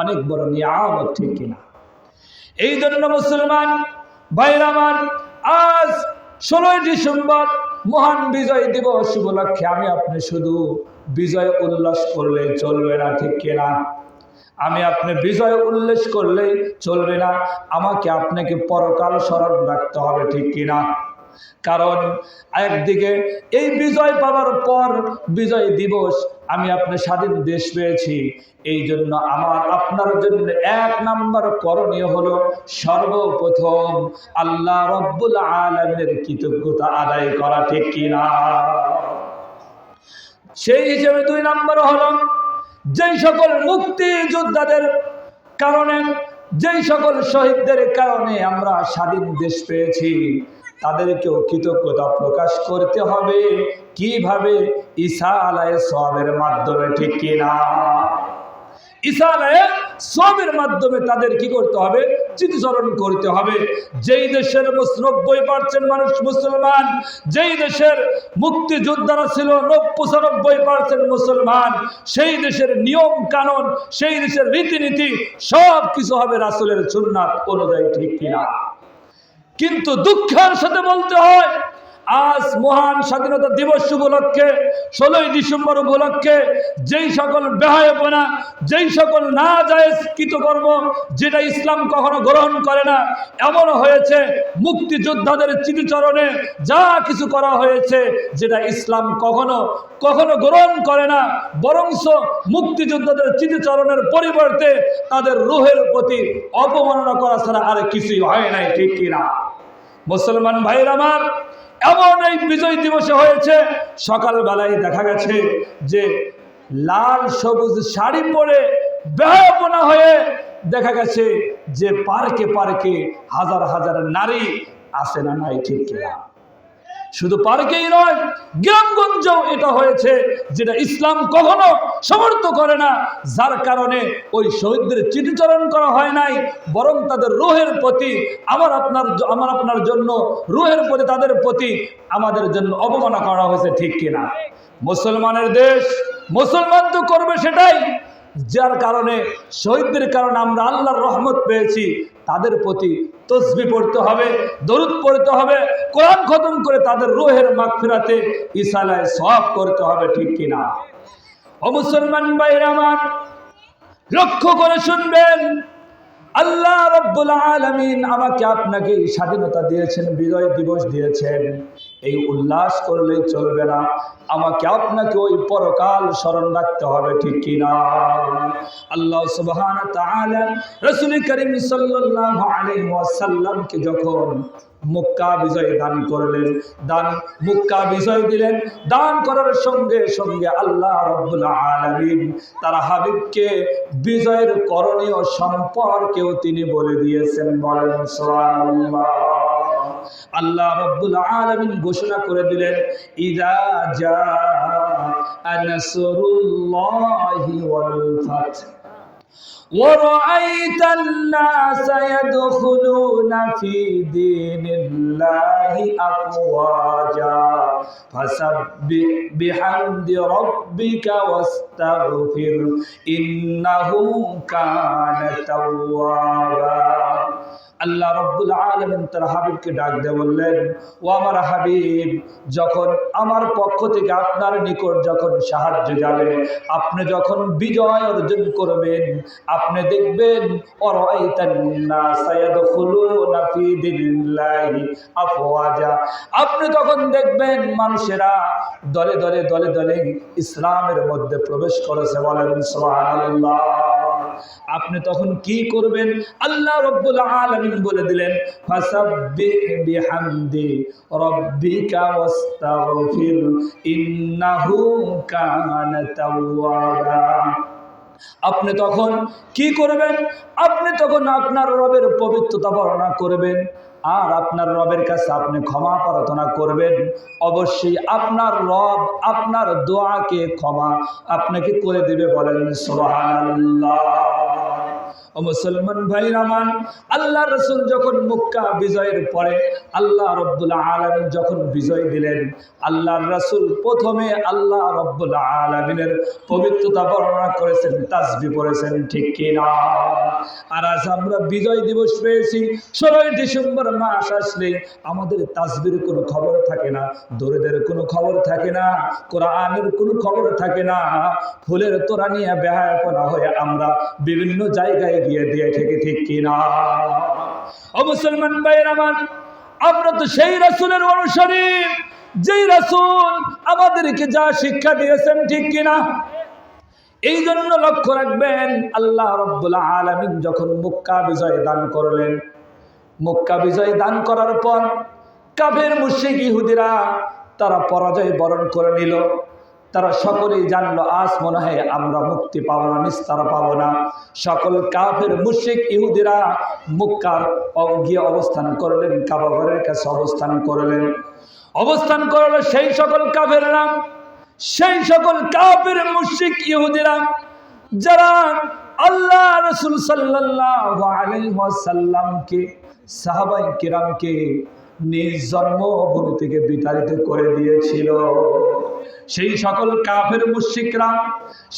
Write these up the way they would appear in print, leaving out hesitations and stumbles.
অনেক বড় নিয়ামত, ঠিক কিনা? এই জন্য মুসলমান ভাইরা আমার, আজ 16ই ডিসেম্বর মহান বিজয় দিবস উপলক্ষে আমি আপনি শুধু বিজয় উল্লাস করলেই চলবে না, ঠিক কিনা? আমি আপনি বিজয় উল্লাস করলেই চলবে না, আমাকে আপনাকে পরকাল স্মরণ রাখতে হবে, ঠিক কিনা? কারণ একদিকে এই বিজয় পাওয়ার পর বিজয় দিবস আমি আপনি স্বাধীন দেশ পেয়েছি, এই জন্য আমার আপনার জন্য 1 নম্বর করণীয় হলো সর্বপ্রথম আল্লাহ রব্বুল আলামিনের কৃতজ্ঞতা আদায় করা, ঠিক কিনা? সেই হিসেবে 2 নম্বর হলো যেই সকল মুক্তিযোদ্ধাদের কারণে, যেই সকল শহীদদের কারণে আমরা স্বাধীন দেশ পেয়েছি, তাদেরকেও কৃতজ্ঞতা প্রকাশ করতে হবে। কিভাবে? ঈসা আলাইহিস সালামের মাধ্যমে, ঠিক কিনা? ঈসা আলাইহিস সালামের মাধ্যমে তাদের কি করতে হবে? স্মৃতিচারণ করতে হবে। যেই দেশের 90% মানুষ মুসলমান, যেই দেশের মুক্তিযোদ্ধারা ছিল 95% মুসলমান, সেই দেশের নিয়ম কানুন, সেই দেশের রীতিনীতি সব কিছু হবে রাসূলের সুন্নাত অনুযায়ী, ঠিক কিনা? কিন্তু দুঃখের সাথে বলতে হয়, আজ মহান স্বাধীনতা দিবস উপলক্ষে 16ই ডিসেম্বর উপলক্ষে যেই সকল বেহায়াপনা, যেই সকল না জায়েজ কৃতকর্ম, যেটা ইসলাম কখনো গ্রহণ করে না, এমন হয়েছে মুক্তিযোদ্ধাদের স্মৃতিচারণে যা কিছু করা হয়েছে যেটা ইসলাম কখনো কখনো গ্রহণ করে না, বরঞ্চ মুক্তিযোদ্ধাদের স্মৃতিচারণের পরিবর্তে তাদের রূহের প্রতি অপমাননা করা ছাড়া আর কিছুই হয় নাই, ঠিক কিনা? মুসলমান ভাইরা আমার, এমন এই বিজয় দিবসে হয়েছে, সকালবেলায় দেখা গেছে যে লাল সবুজ শাড়ি পরে বেহায়াপনা হয়ে দেখা গেছে যে পার্কে পার্কে হাজার হাজার নারী আসে না, নাই, ঠিক কিনা? শুধু পার্কেই নয়, গ্রামগঞ্জেও এটা হয়েছে, যেটা ইসলাম কখনো সমর্থন করে না, যার কারণে ওই শহীদদের স্মৃতিচারণ করা হয় নাই, বরং তাদের রূহের প্রতি আমার আপনার জন্য রূহের প্রতি, তাদের প্রতি আমাদের জন্য অবমাননা করা হয়েছে, ঠিক কিনা? মুসলমানের দেশ, মুসলমান তো করবে সেটাই, যার কারণে শহীদদের কারণে আমরা আল্লাহর রহমত পেয়েছি, তাদের প্রতি তসবিহ পড়তে হবে, দরুদ পড়তে হবে, কোরআন খতম করে তাদের রূহের মাগফিরাতে ইসালায় সওয়াব করতে হবে, ঠিক কিনা? ও মুসলমান ভাইরা আমার, লক্ষ্য করে শুনবেন, আল্লাহ রাব্বুল আলামিন আমাকে আপনাকে স্বাধীনতা দিয়েছেন, বিজয় দিবস দিয়েছেন, এই উল্লাস করলেই চলবে না, আমাকে আপনাকে ওই পরকাল স্মরণ রাখতে হবে, ঠিক কিনা? আল্লাহ সুবহানাহু ওয়া তাআলা রাসূল করিম সাল্লাল্লাহু আলাইহি ওয়াসাল্লামকে যখন মক্কা বিজয় দান করলেন, মক্কা বিজয় দিলেন, দান করার সঙ্গে সঙ্গে আল্লাহ রাব্বুল আলামিন তার হাবিবকে বিজয়ের করণীয় সম্পর্কেও তিনি বলে দিয়েছেন। বলেন সুবহানাল্লাহ। আল্লাহ রাব্বুল আলামিন ঘোষণা করে দিলেন, ইযা জাআ নাসরুল্লাহি ওয়াল ফাত وَرَأَيْتَ النَّاسَ يَدْخُلُونَ فِي دِينِ اللَّهِ أَفْوَاجًا فَسَبِّحْ بِحَمْدِ رَبِّكَ وَاسْتَغْفِرْ إِنَّهُ كَانَ تَوَّابًا। আল্লাহ রাব্বুল আলামিন তার হাবিবকে ডাক দিয়ে বললেন, ও আমার হাবিব, যখন আমার পক্ষ থেকে আপনার নিকট যখন সাহায্য যাবে, আপনি যখন বিজয় অর্জন করবেন, আপনি দেখবেন অরাইতান নাসা ইয়াদখুলুনা ফি দীনিল্লাহি আফওয়াজা, আপনি তখন দেখবেন মানুষেরা দলে দলে দলে দলে ইসলামের মধ্যে প্রবেশ করেছে। বলেন সুবহানাল্লাহ। আপনি তখন কি করবেন? আল্লাহ রাব্বুল আলামিন বলে দিলেন, ফাসাব্বিহ বিহামদি রাব্বিকা ওয়াস্তাগফির ইন্নাহু কানা তাওয়াবা। আপনি তখন কি করবেন? আপনি তখন আপনার রবের পবিত্রতা বর্ণনা করবেন, আর আপনার রবের কাছে আপনি ক্ষমা প্রার্থনা করবেন। অবশ্যই আপনার রব আপনার দোয়াকে ক্ষমা আপনাকে করে দেবে। বলেন সুবহানাল্লাহ। ও মুসলমান ভাইরা আমার, আল্লাহ রাসূল যখন মক্কা বিজয়ের পরে আল্লাহ রাব্বুল আলামিন যখন বিজয় দিলেন, আল্লাহর রাসূল প্রথমে আল্লাহ রাব্বুল আলামিনের পবিত্রতা বর্ণনা করেছেন, তাসবিহ পড়েছেন, ঠিক কিনা? আর আজ আমরা বিজয় দিবস পেয়েছি, 16 ডিসেম্বর মাস আসলে আমাদের তাসবিহর কোনো খবর থাকে না, দরুদের কোনো খবর থাকে না, কোরআনের কোনো খবর থাকে না। ফুলের তোড়া নিয়ে বেহায়াপনা হয়ে আমরা বিভিন্ন জায়গায় গিয়ে দিয়ে থেকে, ঠিক কিনা? ও মুসলমান ভাইয়ের আমার, আমরা তো সেই রাসূলের অনুসারী যেই রাসূল আমাদেরকে যা শিক্ষা দিয়েছেন, ঠিক কিনা? এই জন্য লক্ষ্য রাখবেন, আল্লাহ রাব্বুল আলামিন যখন মক্কা বিজয় দান করলেন, মক্কা বিজয় দান করার পর কাফের মুশরিক ইহুদিরা তারা পরাজয় বরণ করে নিল। তারা সকলেই জানলো আজ মনে হয় আমরা মুক্তি পাবো না, নিস্তার পাবো না। সকল কাফের মুশরিক ইহুদিরা মক্কার গিয়ে অবস্থান করলেন, কাবা ঘরের কাছে অবস্থান করলেন। অবস্থান করলো সেই সকল কাফেররা, সেই সকল কাফের মুশরিক ইহুদিরা যারা আল্লাহ রাসূল সাল্লাল্লাহু আলাইহি ওয়াসাল্লামকে, সাহাবায়ে কিরামকে নিজ জন্মভূমি থেকে বিতাড়িত করে দিয়েছিল। সেই সকল কাফের মুশরিকরা,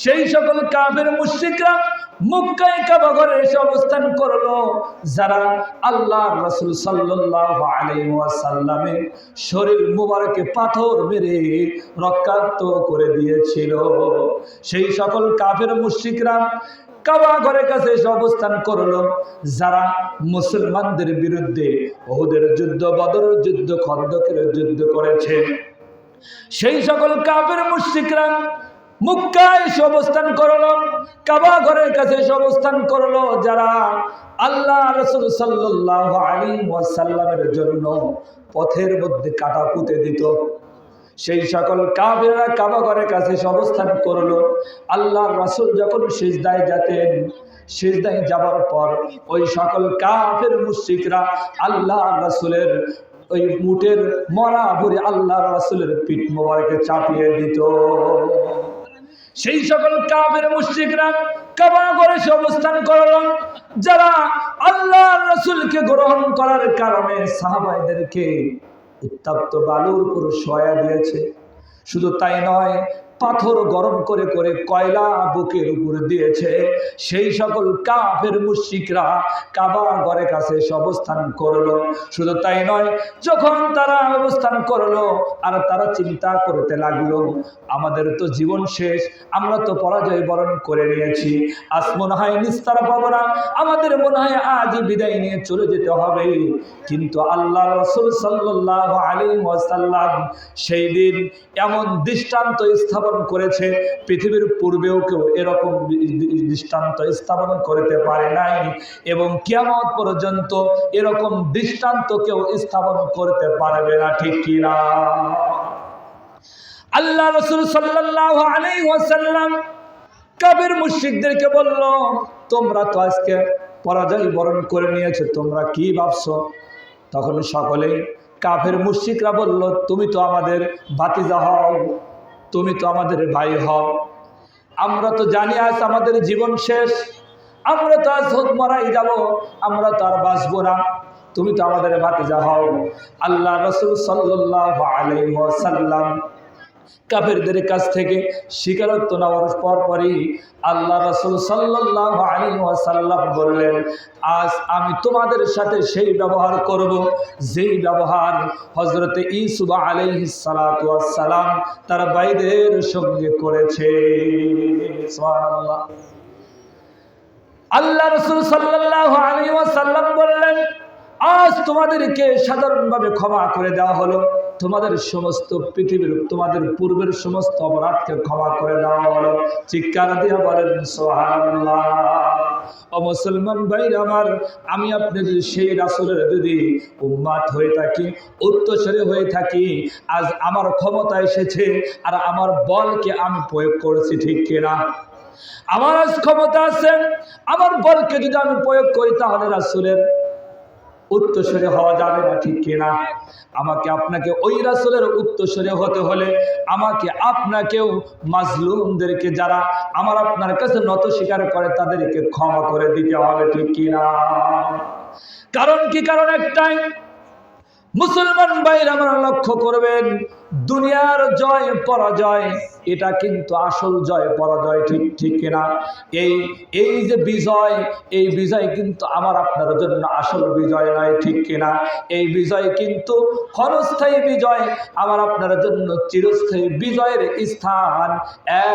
সেই সকল কাফের মুশরিকরা মক্কায় কাবা ঘরে এসে অবস্থান করলো, যারা আল্লাহর রাসূল সাল্লাল্লাহু আলাইহি ওয়াসাল্লামের শরীর মুবারকে পাথর মেরে রক্তাক্ত করে দিয়েছিল। সেই সকল কাফের মুশরিকরা কাবা ঘরের কাছে এসে অবস্থান করলো, যারা মুসলমানদের বিরুদ্ধে উহুদের যুদ্ধ, বদরের যুদ্ধ, খন্দকের যুদ্ধ করেছে। সেই সকল কাফের মুশরিকরা মক্কায় এসে অবস্থান করলো, কাবা ঘরের কাছে এসে অবস্থান করলো, যারা আল্লাহ রাসূল সাল্লাল্লাহু আলাইহি ওয়াসাল্লামের জন্য পথের মধ্যে কাটা পুঁতে দিত। সেই সকল কাফেররা কাবা ঘরের কাছে এসে অবস্থান করলো। আল্লাহর রাসূল যখন সিজদায় যেতেন, সিজদায় যাবার পর ওই সকল কাফের মুশরিকরা আল্লাহর রাসূলের ওই উটের মরা ভরে আল্লাহর রাসূলের পিঠ মোবারকে চাপিয়ে দিত। সেই সকল কাফের মুশরিকরা কাবা ঘরে এসে অবস্থান করল, যারা আল্লাহর রাসূলকে গ্রহণ করার কারণে সাহাবাদেরকে উত্তপ্ত বালুর উপর শোয়া দিয়েছে। শুধু তাই নয়, পাথর গরম করে করে কয়লা বুকের উপর দিয়েছে। সেই সকল কাফের মুশরিকরা কাবা ঘরের কাছে এসে অবস্থান করলো। শুধু তাই নয়, যখন তারা অবস্থান করলো আর তারা চিন্তা করতে লাগলো, আমাদের তো জীবন শেষ, আমরা তো পরাজয় বরণ করে নিয়েছি, আজ মনে হয় নিস্তার পাবো না, আমাদের মনে হয় আজই বিদায় নিয়ে চলে যেতে হবে। কিন্তু আল্লাহ রাসূল সাল্লাল্লাহু আলাইহি ওয়াসাল্লাম সেই দিন এমন দৃষ্টান্ত স্থাপন করেছে, পৃথিবীর পূর্বেও কেউ এরকম দৃষ্টান্ত স্থাপন করতে পারে নাই, এবং কিয়ামত পর্যন্ত এরকম দৃষ্টান্ত কেউ স্থাপন করতে পারবে না, ঠিক কিনা? আল্লাহ রাসূল সাল্লাল্লাহু আলাইহি ওয়াসাল্লাম কাফের মুশরিকদেরকে বলল, তোমরা তো আজকে পরাজয় বরণ করে নিয়েছো, তোমরা কি ভাবছো? তখন সকলে কাফের মুশরিকরা বলল, তুমি তো আমাদের ভাতিজা হও, তুমি তো আমাদের ভাই হও, আমরা তো জানি আজ আমাদের জীবন শেষ, আমরা তো আজ মারাই যাব, আমরা তো আর বাঁচবো না, তুমি তো আমাদের ভাতিজা হও। আল্লাহ রাসূল সাল্লাল্লাহু আলাইহি ওয়াসাল্লাম কাফেরদের কাছ থেকে স্বীকারোক্তি নেওয়ার পরই আল্লাহ রাসূল সাল্লাল্লাহু আলাইহি ওয়াসাল্লাম বললেন, আজ আমি তোমাদের সাথে সেই ব্যবহার করব যেই ব্যবহার হযরত ইউসুফ আলাইহিস সালাতু ওয়াস সালাম তার ভাইদের সঙ্গে করেছে। সুবহানাল্লাহ। আল্লাহ রাসূল সাল্লাল্লাহু আলাইহি ওয়াসাল্লাম বললেন, আজ তোমাদেরকে সাধারণভাবে ক্ষমা করে দেওয়া হলো, তোমাদের সমস্ত পৃথিবীর, তোমাদের পূর্বের সমস্ত অপরাধকে ক্ষমা করে দেওয়া হলো। চিৎকার দিয়ে বলেন সুবহানাল্লাহ। ও মুসলমান ভাইরা আমার, আমি আপনি যদি সেই রাসূলের যদি উম্মত হয়ে থাকি, উত্তরসূরি হয়ে থাকি, আজ আমার ক্ষমতা এসেছে আর আমার বলকে আমি প্রয়োগ করছি, ঠিক কিনা? আমার আজ ক্ষমতা আছে, আমার বলকে যদি আমি প্রয়োগ করি তাহলে রাসূলের উত্তরসূরি হওয়া যাবে না, ঠিক কিনা? আমাকে আপনাকে ওই রাসূলের উত্তরসূরি হতে হলে আমাকে আপনাকেও মাজলুমদেরকে, যারা আমার আপনার কাছে নত স্বীকার করে, তাদেরকে ক্ষমা করে দিতে হবে, ঠিক কিনা? কারণ কি? কারণ একটাই, মুসলমান ভাইরা আমার লক্ষ্য করবেন, দুনিয়ার জয় পরাজয় এটা কিন্তু আসল জয় পরাজয়, ঠিক কিনা? এই যে বিজয়, এই বিজয় কিন্তু আমার আপনার জন্য আসল বিজয় নয়, ঠিক কিনা? এই বিজয় কিন্তু ক্ষণস্থায়ী বিজয়, আমার আপনার জন্য চিরস্থায়ী বিজয়ের স্থান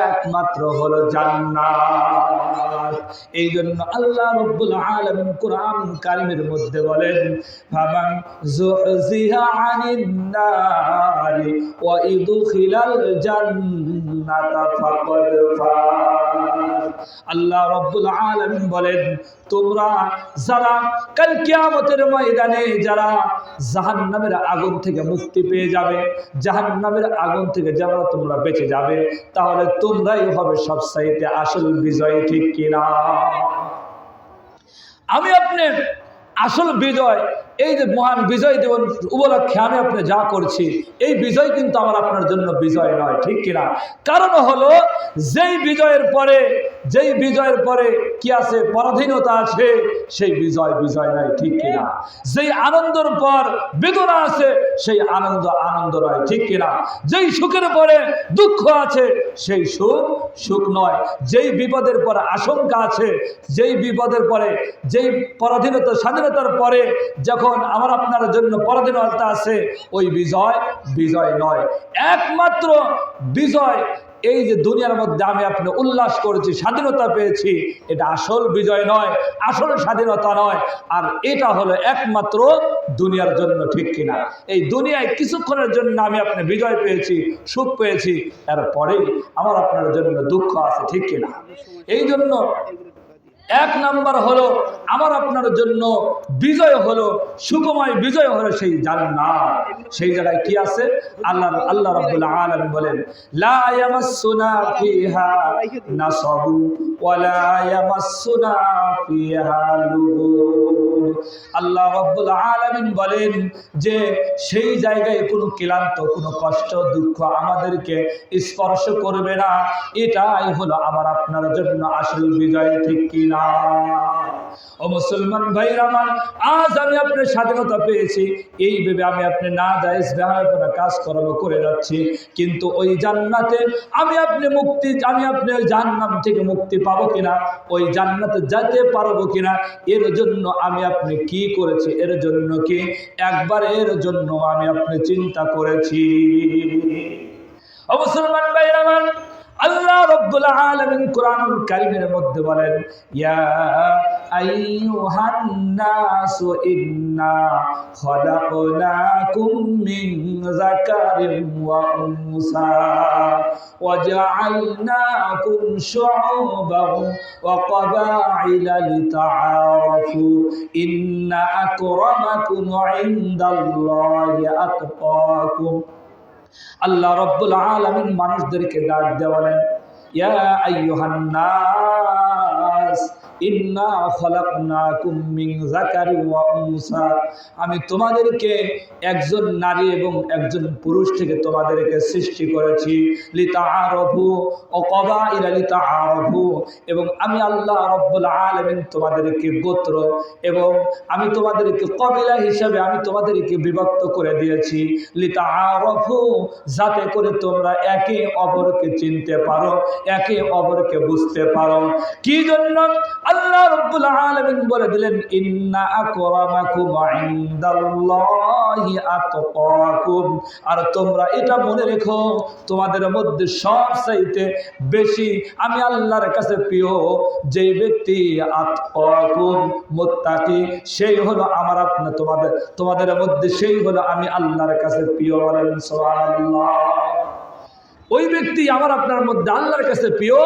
একমাত্র হলো জান্নাত। এই জন্য আল্লাহ রাব্বুল আলামিন কুরআন কারীমের মধ্যে বলেন, ফামান যুহজিহা আনিন নারি ওয়া ইদখিলাল জান্নাতা ফাকাদ ফাজ। আল্লাহ রাব্বুল আলামিন বলেন, তোমরা যারা কাল কিয়ামতের ময়দানে যারা জাহান্নামের আগুন থেকে মুক্তি পেয়ে যাবে, জাহান্নামের আগুন থেকে যারা তোমরা বেঁচে যাবে, তাহলে তোমরাই হবে সবচাইতে আসল বিজয়ী, ঠিক কিনা? আমি আপনি আসল বিজয়, এই যে মহান বিজয় দিবস উপলক্ষে আমি আপনি যা করছি, এই বিজয় কিন্তু আমার আপনার জন্য বিজয় নয়, ঠিক কিনা? কারণ হলো, যেই বিজয়ের পরে কি আছে? পরাধীনতা আছে, সেই বিজয় বিজয় নয়, ঠিক কিনা? যেই আনন্দের পর বেদনা আছে, সেই আনন্দ নয়, ঠিক কিনা? যেই সুখের পরে দুঃখ আছে, সেই সুখ নয়। যেই বিপদের পরে আশঙ্কা আছে, যেই বিপদের পরে, যেই পরাধীনতা স্বাধীনতার পরে যখন আমার আপনার জন্য পরাধীনতা আছে, ওই বিজয় নয়। একমাত্র বিজয় এই যে দুনিয়ার মধ্যে আমি আপনি উল্লাস করেছি, স্বাধীনতা পেয়েছি, এটা আসল বিজয় নয়, আসল স্বাধীনতা নয়। আর এটা হলো একমাত্র দুনিয়ার জন্য, ঠিক কিনা? এই দুনিয়ায় কিছুক্ষণের জন্য আমি আপনি বিজয় পেয়েছি, সুখ পেয়েছি, এরপরেই আমার আপনার জন্য দুঃখ আছে, ঠিক কিনা? এই জন্য এক নাম্বার হলো আমার আপনার জন্য বিজয় হলো, সুখময় বিজয় হলো সেই জান্নাত। সেই জায়গায় কি আছে? আল্লাহ রাব্বুল আলামিন বলেন, লা ইয়ামাসসুনা ফিহা নাসাবু ওয়া লা ইয়ামাসসুনা ফিহা লুগুব। আল্লাহ রাব্বুল আলামিন বলেন যে সেই জায়গায় কোনো ক্লান্ত, কোনো কষ্ট, দুঃখ আমাদেরকে স্পর্শ করবে না। এটাই হলো আমার আপনার জন্য আসল বিজয়, ঠিক কিনা? ও মুসলমান ভাইরা আমার, আজ আমি আপনার স্বাধীনতা পেয়েছি, এই ভেবে আমি আপনি না জায়েজ বেহায়াপনা কাজ করে যাচ্ছি, কিন্তু ওই জান্নাতে আমি আপনি ওই জাহান্নাম থেকে মুক্তি পাবো কিনা, ওই জান্নাতে যেতে পারবো কিনা, এর জন্য আমি আপনি কি করেছি? এর জন্য কি একবার এর জন্য আমি আপনি চিন্তা করেছি? ও মুসলমান ভাইরা আমার, আল্লাহ রাব্বুল আলামিন কুরআনুল কারীমের মধ্যে বলেন, ইয়া আইয়ুহান নাসু ইন্না খালাকনাকুম মিন যাকারিন ওয়া উনসা ওয়া জাআলনাকুম শুউবান ওয়া ক্বাবাইলা লিতাআরাফু ইন্না আকরামাকুম ইনদাল্লাহি আতকাকুম। আল্লাহ রাব্বুল আলামিন মানুষদেরকে ডাক দিয়ে বলেন, ইয়া আইয়ুহান নাস ইন্না খালাকনাকুম মিন যাকারিন ওয়া উনসা। আমি তোমাদেরকে একজন নারী এবং একজন পুরুষ থেকে তোমাদেরকে সৃষ্টি করেছি, লিতাআরাফু ওয়া ক্বাবাইলা লিতাআরাফু, এবং আমি আল্লাহ রাব্বুল আলামিন তোমাদেরকে গোত্র এবং আমি তোমাদেরকে কবিলা হিসাবে আমি তোমাদেরকে বিভক্ত করে দিয়েছি, লিতাআরাফু, যাতে করে তোমরা একে অপরকে চিনতে পারো, একে অপরকে বুঝতে পারো। কি জন্য? আল্লাহ রাব্বুল আলামিন বলে দিলেন, ইন্না আকরামাকুম ইনদাল্লাহি আতকাকুম। আর তোমরা এটা মনে রেখো, তোমাদের মধ্যে সবচাইতে বেশি আমি আল্লাহর কাছে প্রিয় যে ব্যক্তি আতকাকুম, মুত্তাকি, সেই হলো আমার আপনি তোমাদের মধ্যে সেই হলো আমি আল্লাহর কাছে প্রিয়। বলেন সুবহানাল্লাহ। ওই ব্যক্তি আমার আপনার মধ্যে আল্লাহর কাছে প্রিয়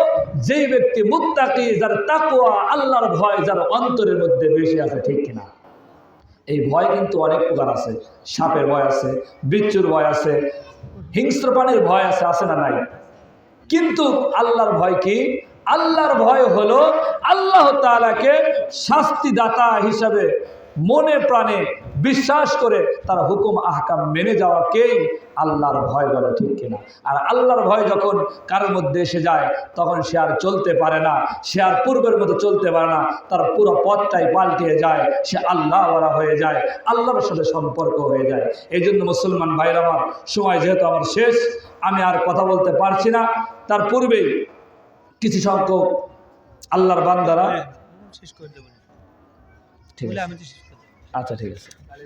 যেই ব্যক্তি মুত্তাকি, যার তাকওয়া, আল্লাহর ভয় যার অন্তরের মধ্যে বেশি আছে, ঠিক কিনা? এই ভয় কিন্তু অনেক প্রকার আছে। সাপের ভয় আছে, বিচ্ছুর ভয় আছে, হিংস্র প্রাণীর ভয় আছে না নাই? কিন্তু আল্লাহর ভয় কি? আল্লাহর ভয় হলো আল্লাহ তাআলাকে শাস্তিদাতা হিসাবে মনে প্রাণে বিশ্বাস করে তারা হুকুম আহকাম মেনে যাওয়াকেই আল্লাহর ভয় বলে, ঠিক কিনা? আর আল্লাহর ভয় যখন কারোর মধ্যে এসে যায় তখন সে আর চলতে পারে না, সে আর পূর্বের মতো চলতে পারে না, তার পুরো পথটাই পাল্টিয়ে যায়, সে আল্লাহওয়ালা হয়ে যায়, আল্লাহর সাথে সম্পর্ক হয়ে যায়। এই জন্য মুসলমান ভাইরা আমার, সময় যেহেতু আমার শেষ, আমি আর কথা বলতে পারছি না। তার পূর্বেই কিছু সংখ্যক আল্লাহর বান্দারা, ঠিক আছে, আচ্ছা ঠিক আছে।